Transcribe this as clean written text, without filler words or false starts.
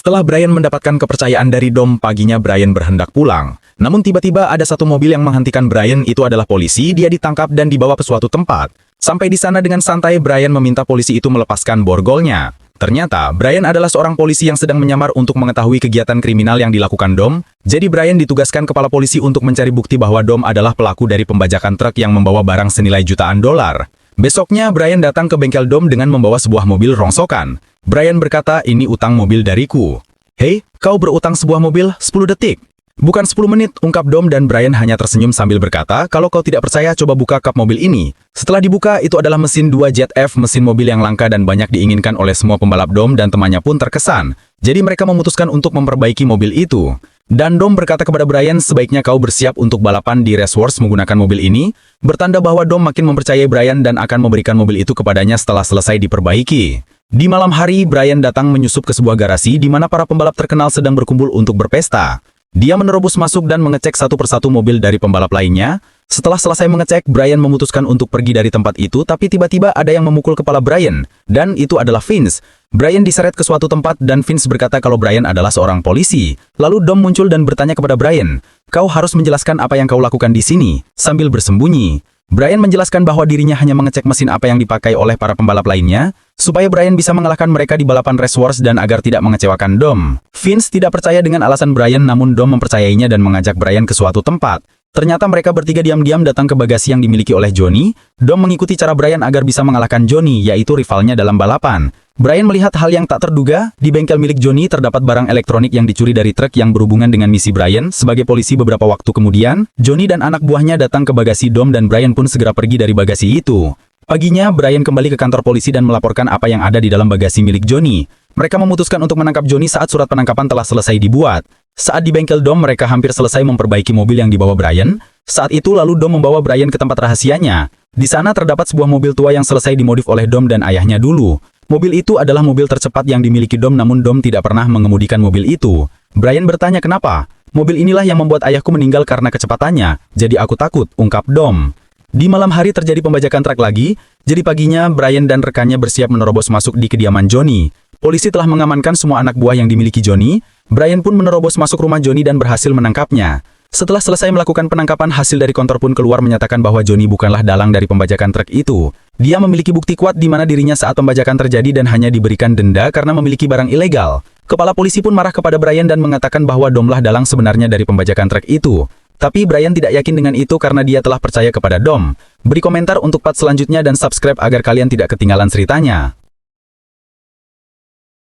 Setelah Brian mendapatkan kepercayaan dari Dom, paginya Brian berhendak pulang. Namun tiba-tiba ada satu mobil yang menghentikan Brian, itu adalah polisi. Dia ditangkap dan dibawa ke suatu tempat. Sampai di sana dengan santai, Brian meminta polisi itu melepaskan borgolnya. Ternyata, Brian adalah seorang polisi yang sedang menyamar untuk mengetahui kegiatan kriminal yang dilakukan Dom. Jadi Brian ditugaskan kepala polisi untuk mencari bukti bahwa Dom adalah pelaku dari pembajakan truk yang membawa barang senilai jutaan dolar. Besoknya, Brian datang ke bengkel Dom dengan membawa sebuah mobil rongsokan. Brian berkata, "Ini utang mobil dariku." "Hei, kau berutang sebuah mobil 10 detik. Bukan 10 menit, ungkap Dom, dan Brian hanya tersenyum sambil berkata, "Kalau kau tidak percaya, coba buka kap mobil ini." Setelah dibuka, itu adalah mesin 2 Jet F, mesin mobil yang langka dan banyak diinginkan oleh semua pembalap. Dom dan temannya pun terkesan. Jadi mereka memutuskan untuk memperbaiki mobil itu. Dan Dom berkata kepada Brian, "Sebaiknya kau bersiap untuk balapan di Race Wars menggunakan mobil ini." Bertanda bahwa Dom makin mempercayai Brian dan akan memberikan mobil itu kepadanya setelah selesai diperbaiki. Di malam hari, Brian datang menyusup ke sebuah garasi di mana para pembalap terkenal sedang berkumpul untuk berpesta. Dia menerobos masuk dan mengecek satu persatu mobil dari pembalap lainnya. Setelah selesai mengecek, Brian memutuskan untuk pergi dari tempat itu, tapi tiba-tiba ada yang memukul kepala Brian, dan itu adalah Vince. Brian diseret ke suatu tempat dan Vince berkata kalau Brian adalah seorang polisi. Lalu Dom muncul dan bertanya kepada Brian, "Kau harus menjelaskan apa yang kau lakukan di sini," sambil bersembunyi. Brian menjelaskan bahwa dirinya hanya mengecek mesin apa yang dipakai oleh para pembalap lainnya, supaya Brian bisa mengalahkan mereka di balapan Race Wars dan agar tidak mengecewakan Dom. Vince tidak percaya dengan alasan Brian, namun Dom mempercayainya dan mengajak Brian ke suatu tempat. Ternyata mereka bertiga diam-diam datang ke bagasi yang dimiliki oleh Johnny. Dom mengikuti cara Brian agar bisa mengalahkan Johnny, yaitu rivalnya dalam balapan. Brian melihat hal yang tak terduga. Di bengkel milik Johnny terdapat barang elektronik yang dicuri dari truk yang berhubungan dengan misi Brian. Sebagai polisi beberapa waktu kemudian, Johnny dan anak buahnya datang ke bagasi Dom dan Brian pun segera pergi dari bagasi itu. Paginya, Brian kembali ke kantor polisi dan melaporkan apa yang ada di dalam bagasi milik Johnny. Mereka memutuskan untuk menangkap Johnny saat surat penangkapan telah selesai dibuat. Saat di bengkel Dom, mereka hampir selesai memperbaiki mobil yang dibawa Brian. Saat itu lalu Dom membawa Brian ke tempat rahasianya. Di sana terdapat sebuah mobil tua yang selesai dimodif oleh Dom dan ayahnya dulu. Mobil itu adalah mobil tercepat yang dimiliki Dom, namun Dom tidak pernah mengemudikan mobil itu. Brian bertanya kenapa. "Mobil inilah yang membuat ayahku meninggal karena kecepatannya. Jadi aku takut," ungkap Dom. Di malam hari terjadi pembajakan truk lagi. Jadi paginya, Brian dan rekannya bersiap menerobos masuk di kediaman Johnny. Polisi telah mengamankan semua anak buah yang dimiliki Johnny. Brian pun menerobos masuk rumah Johnny dan berhasil menangkapnya. Setelah selesai melakukan penangkapan, hasil dari kantor pun keluar menyatakan bahwa Johnny bukanlah dalang dari pembajakan truk itu. Dia memiliki bukti kuat di mana dirinya saat pembajakan terjadi dan hanya diberikan denda karena memiliki barang ilegal. Kepala polisi pun marah kepada Brian dan mengatakan bahwa Domlah dalang sebenarnya dari pembajakan truk itu. Tapi Brian tidak yakin dengan itu karena dia telah percaya kepada Dom. Beri komentar untuk part selanjutnya dan subscribe agar kalian tidak ketinggalan ceritanya.